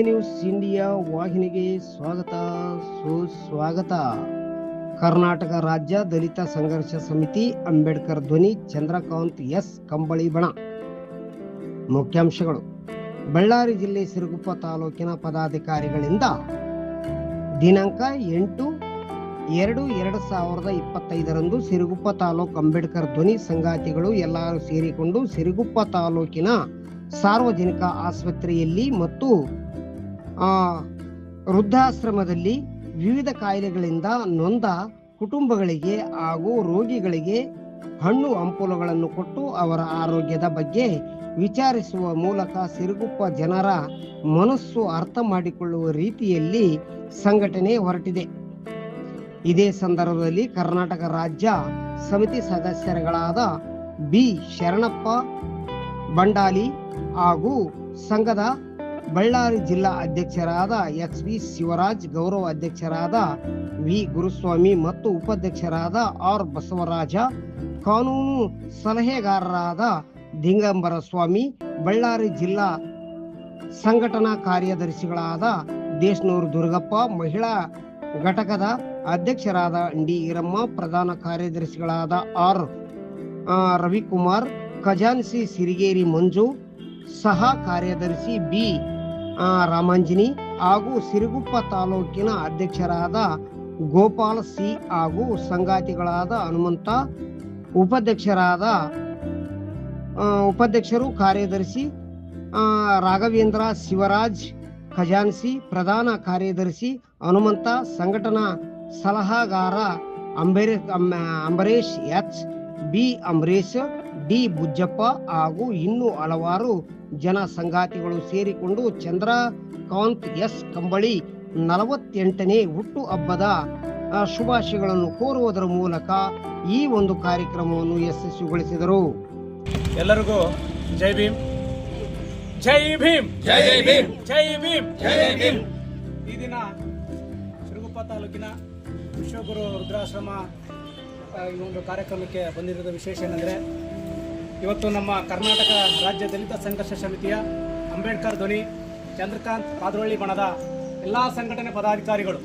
News India ವಾಹಿನಿಗೆ ಸ್ವಾಗತ ಸುಸ್ವಾಗತ. ಕರ್ನಾಟಕ ರಾಜ್ಯ ದಲಿತ ಸಂಘರ್ಷ ಸಮಿತಿ ಅಂಬೇಡ್ಕರ್ ಧ್ವನಿ ಚಂದ್ರಕಾಂತ್ ಎಸ್ ಕಂಬಳಿ ಬಣ. ಮುಖ್ಯಾಂಶಗಳು. ಬಳ್ಳಾರಿ ಜಿಲ್ಲೆ ಸಿರುಗುಪ್ಪ ತಾಲೂಕಿನ ಪದಾಧಿಕಾರಿಗಳಿಂದ ದಿನಾಂಕ 8/2/2025 ಸಿರುಗುಪ್ಪ ತಾಲೂಕು ಅಂಬೇಡ್ಕರ್ ಧ್ವನಿ ಸಂಗಾತಿಗಳು ಎಲ್ಲರೂ ಸೇರಿಕೊಂಡು ಸಿರುಗುಪ್ಪ ತಾಲೂಕಿನ ಸಾರ್ವಜನಿಕ ಆಸ್ಪತ್ರೆಯಲ್ಲಿ ಮತ್ತು ವೃದ್ಧಾಶ್ರಮದಲ್ಲಿ ವಿವಿಧ ಕಾಯಿಲೆಗಳಿಂದ ನೊಂದ ಕುಟುಂಬಗಳಿಗೆ ಹಾಗೂ ರೋಗಿಗಳಿಗೆ ಹಣ್ಣು ಹಂಪಲುಗಳನ್ನು ಕೊಟ್ಟು ಅವರ ಆರೋಗ್ಯದ ಬಗ್ಗೆ ವಿಚಾರಿಸುವ ಮೂಲಕ ಸಿರುಗುಪ್ಪ ಜನರ ಮನಸ್ಸು ಅರ್ಥ ಮಾಡಿಕೊಳ್ಳುವ ರೀತಿಯಲ್ಲಿ ಸಂಘಟನೆ ಹೊರಟಿದೆ. ಇದೇ ಸಂದರ್ಭದಲ್ಲಿ ಕರ್ನಾಟಕ ರಾಜ್ಯ ಸಮಿತಿ ಸದಸ್ಯರುಗಳಾದ ಬಿ ಶರಣಪ್ಪ ಬಂಡಾಲಿ ಹಾಗೂ ಸಂಘದ ಬಳ್ಳಾರಿ ಜಿಲ್ಲಾ ಅಧ್ಯಕ್ಷರಾದ XB ಶಿವರಾಜ್, ಗೌರವ ಅಧ್ಯಕ್ಷರಾದ ವಿ ಗುರುಸ್ವಾಮಿ ಮತ್ತು ಉಪಾಧ್ಯಕ್ಷರಾದ ಆರ್ ಬಸವರಾಜ, ಕಾನೂನು ಸಲಹೆಗಾರರಾದ ದಿಗಂಬರ ಸ್ವಾಮಿ, ಬಳ್ಳಾರಿ ಜಿಲ್ಲಾ ಸಂಘಟನಾ ಕಾರ್ಯದರ್ಶಿಗಳಾದ ದೇಶನೂರು ದುರ್ಗಪ್ಪ, ಮಹಿಳಾ ಘಟಕದ ಅಧ್ಯಕ್ಷರಾದ ಡಿ ಈರಮ್ಮ, ಪ್ರಧಾನ ಕಾರ್ಯದರ್ಶಿಗಳಾದ ಆರ್ ರವಿಕುಮಾರ್, ಖಜಾನ್ಸಿ ಸಿರಿಗೇರಿ ಮಂಜು, ಸಹ ಕಾರ್ಯದರ್ಶಿ ಬಿ ರಾಮಾಂಜಿನಿ ಹಾಗೂ ಸಿರುಗುಪ್ಪ ತಾಲೂಕಿನ ಅಧ್ಯಕ್ಷರಾದ ಗೋಪಾಲ್ ಸಿ ಹಾಗೂ ಸಂಗಾತಿಗಳಾದ ಹನುಮಂತ, ಉಪಾಧ್ಯಕ್ಷರು ಕಾರ್ಯದರ್ಶಿ ರಾಘವೇಂದ್ರ, ಶಿವರಾಜ್, ಖಜಾನ್ಸಿ, ಪ್ರಧಾನ ಕಾರ್ಯದರ್ಶಿ ಹನುಮಂತ, ಸಂಘಟನಾ ಸಲಹಾಗಾರ Ambareesh H, B Ambareesh, D Bujjappa ಹಾಗೂ ಇನ್ನೂ ಹಲವಾರು ಜನ ಸಂಗಾತಿಗಳು ಸೇರಿಕೊಂಡು ಚಂದ್ರಕಾಂತ್ ಎಸ್ ಕಂಬಳಿ 48ನೇ ಹುಟ್ಟು ಹಬ್ಬದ ಶುಭಾಶಯಗಳನ್ನು ಕೋರುವುದರ ಮೂಲಕ ಈ ಒಂದು ಕಾರ್ಯಕ್ರಮವನ್ನು ಯಶಸ್ವಿಗೊಳಿಸಿದರು. ಎಲ್ಲರಿಗೂ ಜೈ ಭೀಮ್, ಜೈ ಭೀಮ್, ಜೈ ಭೀಮ್, ಜೈ ಭೀಮ್, ಜೈ ಭೀಮ್. ಈ ದಿನ ಸಿರುಗುಪ್ಪ ತಾಲೂಕಿನ ವಿಶ್ವಗುರು ರುದ್ರಾಶ್ರಮ ಈ ಒಂದು ಕಾರ್ಯಕ್ರಮಕ್ಕೆ ಬಂದಿರೋದು ವಿಶೇಷ ಏನಂದರೆ, ಇವತ್ತು ನಮ್ಮ ಕರ್ನಾಟಕ ರಾಜ್ಯ ದಲಿತ ಸಂಘರ್ಷ ಸಮಿತಿಯ ಅಂಬೇಡ್ಕರ್ ಧ್ವನಿ ಚಂದ್ರಕಾಂತ್ ಕಾದ್ರೊಳ್ಳಿ ಬಣದ ಎಲ್ಲ ಸಂಘಟನೆ ಪದಾಧಿಕಾರಿಗಳು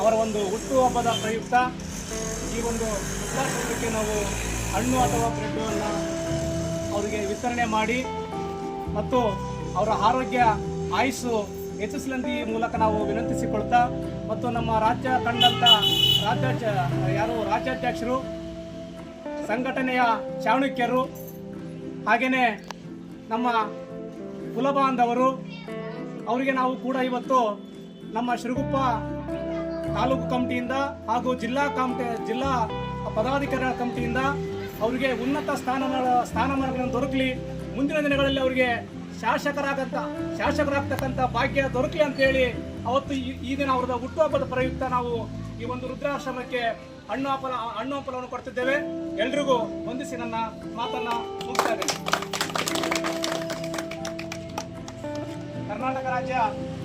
ಅವರ ಒಂದು ಹುಟ್ಟುಹಬ್ಬದ ಪ್ರಯುಕ್ತ ಈ ಒಂದು ವೃದ್ಧಾಶ್ರಮಕ್ಕೆ ನಾವು ಹಣ್ಣು ಅಥವಾ ಬ್ರೆಡ್ಡನ್ನು ಅವರಿಗೆ ವಿತರಣೆ ಮಾಡಿ ಮತ್ತು ಅವರ ಆರೋಗ್ಯ ಆಯುಸ್ಸು ಹೆಚ್ಚಿಸಲಂತ ಈ ಮೂಲಕ ನಾವು ವಿನಂತಿಸಿಕೊಳ್ತಾ ಮತ್ತು ನಮ್ಮ ರಾಜ್ಯ ಕಂಡಂಥ ರಾಜ್ಯಾಧ್ಯಕ್ಷರು, ಸಂಘಟನೆಯ ಚಾಣಕ್ಯರು, ಹಾಗೆಯೇ ನಮ್ಮ ಕುಲಬಾಂಧವರು ಅವರಿಗೆ ನಾವು ಕೂಡ ಇವತ್ತು ನಮ್ಮ ಸಿರುಗುಪ್ಪ ತಾಲೂಕು ಕಮಿಟಿಯಿಂದ ಹಾಗೂ ಜಿಲ್ಲಾ ಪದಾಧಿಕಾರಿಗಳ ಕಮಿಟಿಯಿಂದ ಅವರಿಗೆ ಉನ್ನತ ಸ್ಥಾನಮಾನಗಳನ್ನು ದೊರಕಲಿ, ಮುಂದಿನ ದಿನಗಳಲ್ಲಿ ಅವರಿಗೆ ಶಾಸಕರಾಗ್ತಕ್ಕಂಥ ಭಾಗ್ಯ ದೊರಕಲಿ ಅಂತೇಳಿ ಅವತ್ತು ಈ ದಿನ ಅವರದ ಹುಟ್ಟುಹಬ್ಬದ ಪ್ರಯುಕ್ತ ನಾವು ಈ ಒಂದು ವೃದ್ಧಾಶ್ರಮಕ್ಕೆ ಹಣ್ಣು ಹಂಪಲವನ್ನು ಕೊಡ್ತಿದ್ದೇವೆ. ಎಲ್ರಿಗೂ ವಂದಿಸಿ ನನ್ನ ಮಾತನ್ನ ಮುಗಿಸ್ತಾ ಇದ್ದೇನೆ. ಕರ್ನಾಟಕ ರಾಜ್ಯ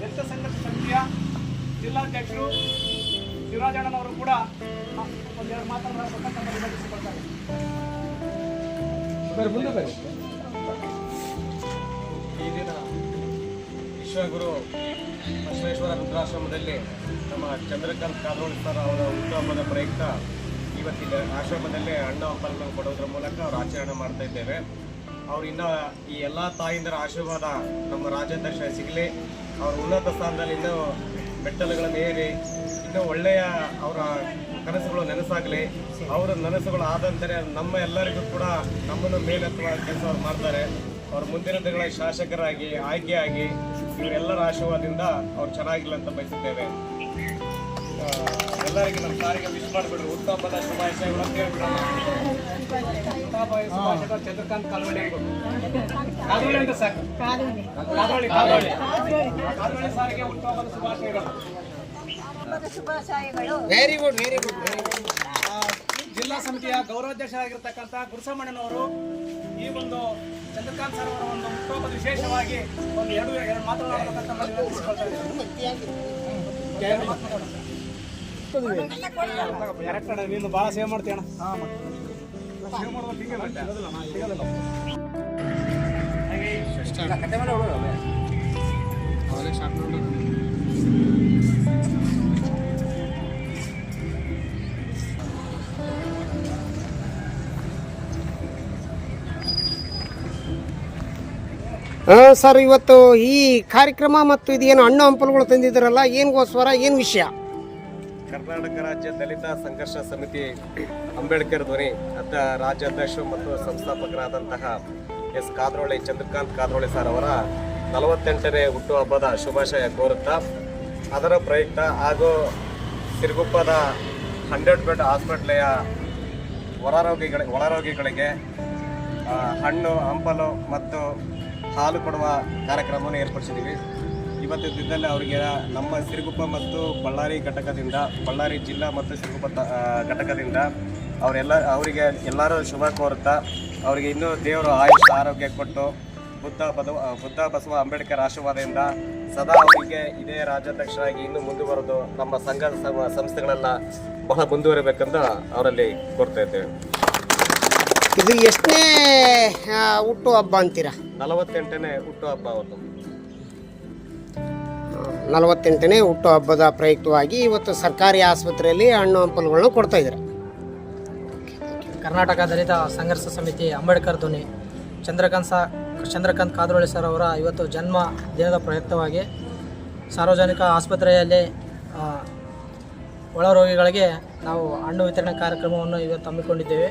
ದಲಿತ ಸಂಘರ್ಷ ಸಮಿತಿಯ ಜಿಲ್ಲಾಧ್ಯಕ್ಷರು ಶಿವರಾಜಣ್ಣನವರು ಕೂಡ ಒಂದೆರಡು ಮಾತನ್ನು ವಿನಂತಿಸಿಕೊಳ್ತಾರೆ. ಈ ದಿನ ವಿಶ್ವಗುರು ಬಸವೇಶ್ವರ ರುದ್ರಾಶ್ರಮದಲ್ಲಿ ನಮ್ಮ ಚಂದ್ರಕಾಂತ್ ಕಾದ್ರೊಳ್ಳಿ ಸರ್ ಅವರ ಹುಟ್ಟುಹಬ್ಬದ ಪ್ರಯುಕ್ತ ಇವತ್ತಿನ ಆಶ್ರಮದಲ್ಲೇ ಹಣ್ಣು ಹಂಪಲನ್ನು ಕೊಡೋದ್ರ ಮೂಲಕ ಅವರು ಆಚರಣೆ ಮಾಡ್ತಾ ಇದ್ದೇವೆ. ಅವರಿಂದ ಈ ಎಲ್ಲ ತಾಯಿಂದರ ಆಶೀರ್ವಾದ ನಮ್ಮ ರಾಜ್ಯಾಧ್ಯಕ್ಷ ಸಿಗಲಿ, ಅವರ ಉನ್ನತ ಸ್ಥಾನದಲ್ಲಿ ಇನ್ನೂ ಮೆಟ್ಟಲುಗಳನ್ನು ಏರಿ ಇನ್ನೂ ಒಳ್ಳೆಯ ಅವರ ಕನಸುಗಳು ನನಸಾಗಲಿ. ಅವರ ನನಸುಗಳು ಆದಂತೆ ನಮ್ಮ ಎಲ್ಲರಿಗೂ ಕೂಡ ನಮ್ಮನ್ನು ಮೇಲೆತ್ತುವ ಕೆಲಸ ಅವ್ರು ಮಾಡ್ತಾರೆ. ಅವ್ರ ಮುಂದಿನ ದಿನಗಳ ಶಾಸಕರಾಗಿ ಆಯ್ಕೆಯಾಗಿ ಇವರೆಲ್ಲರ ಆಶೀರ್ವಾದದಿಂದ ಅವ್ರು ಚೆನ್ನಾಗಿಲ್ಲ ಅಂತ ಬಯಸುತ್ತೇವೆ. ಎಲ್ಲರಿಗೆ ನಮ್ಮ ಸಾರಿಗೆ ವಿಶ್ ಮಾಡಿಬಿಡ್ರಿ. ಹುಟ್ಟುಹಬ್ಬದ ಶುಭಾಶಯಗಳು ಅಂತ ಹೇಳ್ಬಿಡೋಣ. ಚಂದ್ರಕಾಂತ್ ಕಾದ್ರೊಳ್ಳಿ ಅಂತ ಸಾಕು. ಕಾದ್ರೊಳ್ಳಿ ಸಾರಿಗೆ ಹುಟ್ಟುಹಬ್ಬದ ಶುಭಾಶಯಗಳು. Very good, very good. ಜಿಲ್ಲಾ ಸಮಿತಿಯ ಗೌರವಾಧ್ಯಕ್ಷರಾಗಿರ್ತಕ್ಕಂಥ ಗುರುಸಮ್ಮಣ್ಣನವರು ಈ ಒಂದು ಚಂದ್ರಕಾಂತ್ ಸರ್ ಅವರ ಒಂದು ಹುಟ್ಟುಹಬ್ಬದ ವಿಶೇಷವಾಗಿ ಒಂದು ಎರಡು ಮಾತನಾಡಬೇಕಂತ ನೀನು ಭಾಳ ಸೇವ್ ಮಾಡ್ತೀಯಣ್ಣ. ಸರ್, ಇವತ್ತು ಈ ಕಾರ್ಯಕ್ರಮ ಮತ್ತು ಇದೇನು ಹಣ್ಣು ಹಂಪಲುಗಳು ತಂದಿದ್ದಾರಲ್ಲ, ಏನ್ಗೋಸ್ಕರ, ಏನು ವಿಷಯ? ಕರ್ನಾಟಕ ರಾಜ್ಯ ದಲಿತ ಸಂಘರ್ಷ ಸಮಿತಿ ಅಂಬೇಡ್ಕರ್ ಧ್ವನಿ ರಾಜ್ಯಾಧ್ಯಕ್ಷರು ಮತ್ತು ಸಂಸ್ಥಾಪಕರಾದಂತಹ ಎಸ್ ಕಾದ್ರೋಳಿ ಚಂದ್ರಕಾಂತ್ ಕಾದ್ರೋಳಿ ಸರ್ ಅವರ 48ನೇ ಹುಟ್ಟುಹಬ್ಬದ ಶುಭಾಶಯ ಕೋರುತ್ತಾ, ಅದರ ಪ್ರಯುಕ್ತ ಹಾಗೂ ಸಿರುಗುಪ್ಪದ 100 ಬೆಡ್ ಆಸ್ಪತ್ರೆಯ ಒಳರೋಗಿಗಳಿಗೆ ಹಣ್ಣು ಹಂಪಲು ಮತ್ತು ಹಾಲು ಕೊಡುವ ಕಾರ್ಯಕ್ರಮವನ್ನು ಏರ್ಪಡಿಸಿದ್ದೀವಿ. ಇವತ್ತಿನ ದಿನದಲ್ಲಿ ಅವರಿಗೆ ನಮ್ಮ ಸಿರುಗುಪ್ಪ ಮತ್ತು ಬಳ್ಳಾರಿ ಜಿಲ್ಲಾ ಮತ್ತು ಸಿರುಗುಪ್ಪ ಘಟಕದಿಂದ ಅವರಿಗೆ ಎಲ್ಲರೂ ಶುಭ ಕೋರುತ್ತಾ, ಅವರಿಗೆ ಇನ್ನೂ ದೇವರು ಆಯುಷ್ ಆರೋಗ್ಯ ಕೊಟ್ಟು ಬುದ್ಧ ಬಸವ ಅಂಬೇಡ್ಕರ್ ಆಶೀರ್ವಾದದಿಂದ ಸದಾ ಅವರಿಗೆ ಇದೇ ರಾಜ್ಯಾಧ್ಯಕ್ಷರಾಗಿ ಇನ್ನೂ ಮುಂದುವರೆದು ನಮ್ಮ ಸಂಘ ಸಂಸ್ಥೆಗಳೆಲ್ಲ ಬಹಳ ಮುಂದುವರಿಬೇಕಂತ ಅವರಲ್ಲಿ ಕೋರ್ತಾ ಇದ್ದೇವೆ. ಇದು ಎಷ್ಟನೇ ಹುಟ್ಟು ಹಬ್ಬ ಅಂತೀರಾ? 48ನೇ ಹುಟ್ಟುಹಬ್ಬ ಅವತ್ತು. 48ನೇ ಹುಟ್ಟು ಹಬ್ಬದ ಪ್ರಯುಕ್ತವಾಗಿ ಇವತ್ತು ಸರ್ಕಾರಿ ಆಸ್ಪತ್ರೆಯಲ್ಲಿ ಹಣ್ಣು ಹಂಪಲುಗಳನ್ನು ಕೊಡ್ತಾ ಇದ್ದಾರೆ. ಕರ್ನಾಟಕ ದಲಿತ ಸಂಘರ್ಷ ಸಮಿತಿ ಅಂಬೇಡ್ಕರ್ ಧ್ವನಿ ಚಂದ್ರಕಾಂತ್ ಕಾದ್ರೋಳಿ ಸರ್ ಅವರ ಇವತ್ತು ಜನ್ಮ ದಿನದ ಪ್ರಯುಕ್ತವಾಗಿ ಸಾರ್ವಜನಿಕ ಆಸ್ಪತ್ರೆಯಲ್ಲಿ ಒಳರೋಗಿಗಳಿಗೆ ನಾವು ಹಣ್ಣು ವಿತರಣೆ ಕಾರ್ಯಕ್ರಮವನ್ನು ಇವತ್ತು ಹಮ್ಮಿಕೊಂಡಿದ್ದೇವೆ.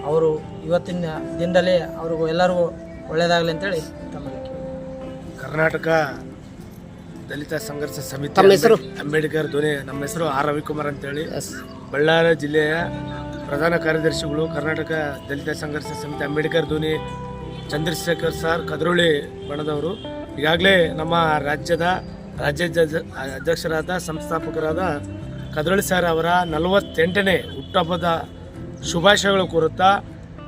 ಅವರು ಇವತ್ತಿನ ದಿನದಲ್ಲಿ ಅವ್ರಿಗೂ ಎಲ್ಲರಿಗೂ ಒಳ್ಳೆಯದಾಗಲಿ ಅಂತೇಳಿ ತಮ್ಮಲ್ಲಿ. ಕರ್ನಾಟಕ ದಲಿತ ಸಂಘರ್ಷ ಸಮಿತಿ ತಮ್ಮ ಹೆಸರು? ಅಂಬೇಡ್ಕರ್ ಧ್ವನಿ. ನಮ್ಮ ಹೆಸರು ಆರ್ ರವಿಕುಮಾರ್ ಅಂತೇಳಿ, ಬಳ್ಳಾರಿ ಜಿಲ್ಲೆಯ ಪ್ರಧಾನ ಕಾರ್ಯದರ್ಶಿಗಳು. ಕರ್ನಾಟಕ ದಲಿತ ಸಂಘರ್ಷ ಸಮಿತಿ ಅಂಬೇಡ್ಕರ್ ಧ್ವನಿ ಚಂದ್ರಶೇಖರ್ ಸರ್ ಕದ್ರೋಳಿ ಬಣದವರು. ಈಗಾಗಲೇ ನಮ್ಮ ರಾಜ್ಯದ ಅಧ್ಯಕ್ಷರಾದ ಸಂಸ್ಥಾಪಕರಾದ ಕದ್ರೋಳಿ ಸರ್ ಅವರ 48ನೇ ಹುಟ್ಟುಹಬ್ಬದ ಶುಭಾಶಯಗಳು ಕೋರುತ್ತಾ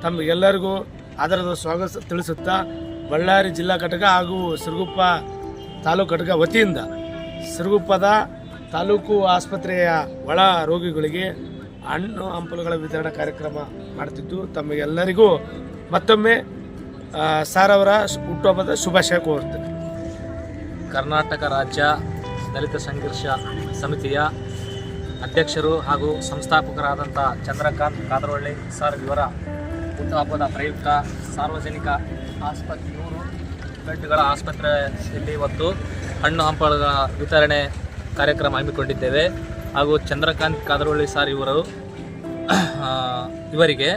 ತಮಗೆಲ್ಲರಿಗೂ ಆಧಾರದ ಸ್ವಾಗತ ತಿಳಿಸುತ್ತಾ, ಬಳ್ಳಾರಿ ಜಿಲ್ಲಾ ಘಟಕ ಹಾಗೂ ಸಿರುಗುಪ್ಪ ತಾಲೂಕು ಘಟಕ ವತಿಯಿಂದ ಸಿರುಗುಪ್ಪದ ತಾಲೂಕು ಆಸ್ಪತ್ರೆಯ ಒಳ ರೋಗಿಗಳಿಗೆ ಹಣ್ಣು ಹಂಪಲುಗಳ ವಿತರಣಾ ಕಾರ್ಯಕ್ರಮ ಮಾಡುತ್ತಿದ್ದು, ತಮಗೆಲ್ಲರಿಗೂ ಮತ್ತೊಮ್ಮೆ ಸಾರ್ ಅವರ ಹುಟ್ಟುಹಬ್ಬದ ಶುಭಾಶಯ ಕೋರುತ್ತೇನೆ. ಕರ್ನಾಟಕ ರಾಜ್ಯ ದಲಿತ ಸಂಘರ್ಷ ಸಮಿತಿಯ ಅಧ್ಯಕ್ಷರು ಹಾಗೂ ಸಂಸ್ಥಾಪಕರಾದಂಥ ಚಂದ್ರಕಾಂತ್ ಕಾದ್ರೋಳಿ ಸರ್ ಇವರ ಹುಟ್ಟುಹಬ್ಬದ ಪ್ರಯುಕ್ತ ಸಾರ್ವಜನಿಕ 100 ಬೆಡ್ಗಳ ಆಸ್ಪತ್ರೆಯಲ್ಲಿ ಇವತ್ತು ಹಣ್ಣು ಹಂಪಲುಗಳ ವಿತರಣೆ ಕಾರ್ಯಕ್ರಮ ಹಮ್ಮಿಕೊಂಡಿದ್ದೇವೆ. ಹಾಗೂ ಚಂದ್ರಕಾಂತ್ ಕಾದ್ರೋಳಿ ಸರ್ ಇವರಿಗೆ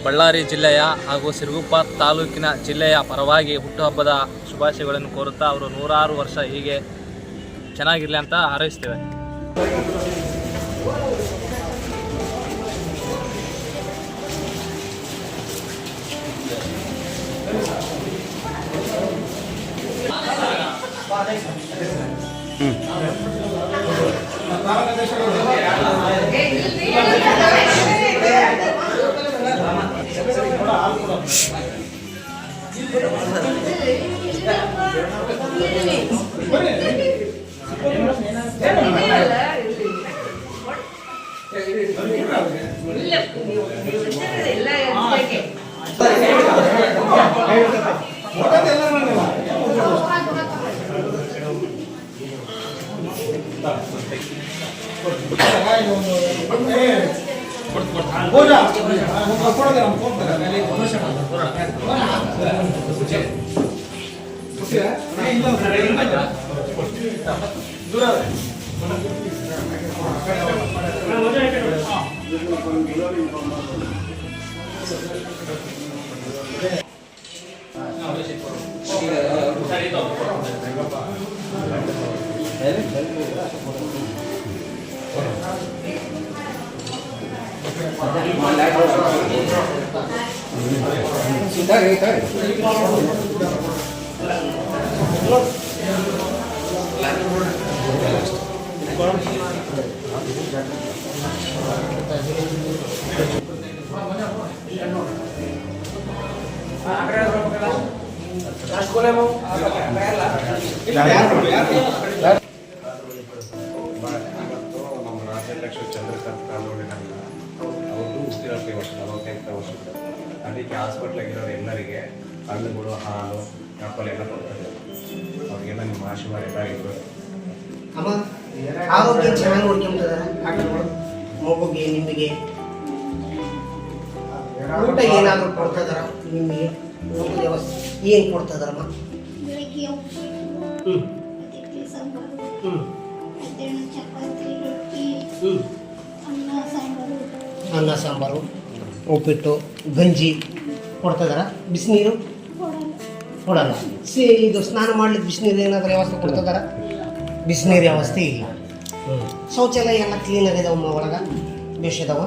ಬಳ್ಳಾರಿ ಜಿಲ್ಲೆಯ ಹಾಗೂ ಸಿರುಗುಪ್ಪ ತಾಲೂಕಿನ ಜಿಲ್ಲೆಯ ಪರವಾಗಿ ಹುಟ್ಟುಹಬ್ಬದ ಶುಭಾಶಯಗಳನ್ನು ಕೋರುತ್ತಾ ಅವರು 106 ವರ್ಷ ಹೀಗೆ ಚೆನ್ನಾಗಿರಲಿ ಅಂತ ಹಾರೈಸ್ತೇವೆ. ನಮ್ಮ ರಾಜ್ಯಾಧ್ಯಕ್ಷರು ಚಂದ್ರಕಾಂತ್ ಕಾದ್ರೋಳಿ ಅವ್ರದ್ದು ಹುಟ್ಟಿರೋಕ್ಕೆ ವರ್ಷ 48 ವರ್ಷದ. ಅದಕ್ಕೆ ಹಾಸ್ಪಿಟ್ಲಾಗಿರೋರು ಎಲ್ಲರಿಗೆ ಹಣ್ಣುಗಳು, ಹಾಲು, ಆ್ಯಪಲ್ ಎಲ್ಲ ಕೊಡ್ತಾರೆ. ಅವ್ರಿಗೆಲ್ಲ ನಿಮ್ಮ ಆಶೀರ್ವಾದ ಎಲ್ಲ ಇರಬೇಕು. ಅಮ್ಮ ಆರೋಗ್ಯ ಚೆನ್ನಾಗಿ ನೋಡ್ಕೊಂತದಾರ ಡಾಕ್ಟರ್ಗಳು ಮಗುಗೆ ನಿಮಗೆ ಊಟ ಏನಾದರೂ ಕೊಡ್ತದಾರ ನಿಮಗೆ ಊಟದ ವ್ಯವಸ್ಥೆ ಏನು ಕೊಡ್ತದಾರಮ್ಮ? ಬೆಳಗ್ಗೆ ಉಪ್ಪಿಟ್ಟು, ಹ್ಞೂ ಇಡ್ಲಿ ಸಾಂಬಾರು, ಹ್ಞೂ ಮಧ್ಯಾಹ್ನ ಚಪಾತಿ, ರೊಟ್ಟಿ, ಹ್ಞೂ ಅನ್ನ ಸಾಂಬಾರು, ಅನ್ನ ಸಾಂಬಾರು, ಉಪ್ಪಿಟ್ಟು, ಗಂಜಿ ಕೊಡ್ತದಾರ. ಬಿಸಿನೀರು ಕೊಡಲ್ಲ. ಕೊಡಲ್ಲ. ಇದು ಸ್ನಾನ ಮಾಡ್ಲಿಕ್ಕೆ ಬಿಸಿನೀರು ಏನಾದರೂ ವ್ಯವಸ್ಥೆ ಕೊಡ್ತದಾರ? ಬಿಸಿನೀರು ವ್ಯವಸ್ಥೆ ಇಲ್ಲ. ಶೌಚಾಲಯ ಎಲ್ಲ ಕ್ಲೀನ್ ಆಗಿದಾವಮ್ಮ ಒಳಗೆ ಬೇಷದವ.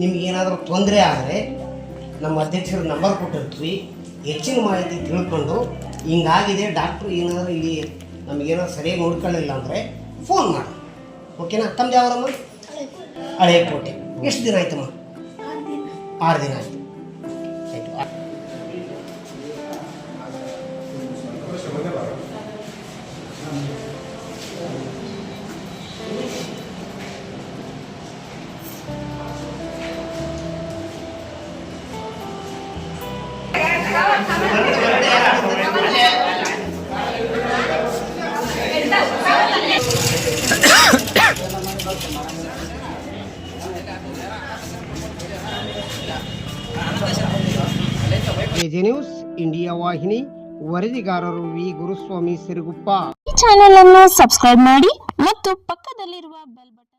ನಿಮ್ಗೆ ಏನಾದರೂ ತೊಂದರೆ ಆದರೆ ನಮ್ಮ ಅಧ್ಯಕ್ಷರ ನಂಬರ್ ಕೊಟ್ಟಿರ್ತೀವಿ, ಹೆಚ್ಚಿನ ಮಾಹಿತಿ ತಿಳ್ಕೊಂಡು ಹಿಂಗಾಗಿದೆ ಡಾಕ್ಟ್ರು ಏನಾದರೂ ಇಲ್ಲಿ ನಮಗೇನಾದ್ರು ಸರಿಯಾಗಿ ನೋಡ್ಕೊಳ್ಳಿಲ್ಲ ಅಂದರೆ ಫೋನ್ ಮಾಡಿ. ಓಕೆನಾ? ತಮ್ಮದು ಯಾವರಮ್ಮ? ಹಳೇಕೋಟೆ. ಎಷ್ಟು ದಿನ ಆಯ್ತಮ್ಮ? 6 ದಿನ ಆಯಿತು. ಆಯಿತು. ಎಜೆ ನ್ಯೂಸ್ ಇಂಡಿಯಾ ವಾಹಿನಿ, ವರದಿಗಾರರು ವಿ ಗುರುಸ್ವಾಮಿ ಸಿರುಗುಪ್ಪ. ಈ ಚಾನೆಲ್ ಅನ್ನು ಸಬ್ಸ್ಕ್ರೈಬ್ ಮಾಡಿ ಮತ್ತು ಪಕ್ಕದಲ್ಲಿರುವ ಬೆಲ್ ಬಟನ್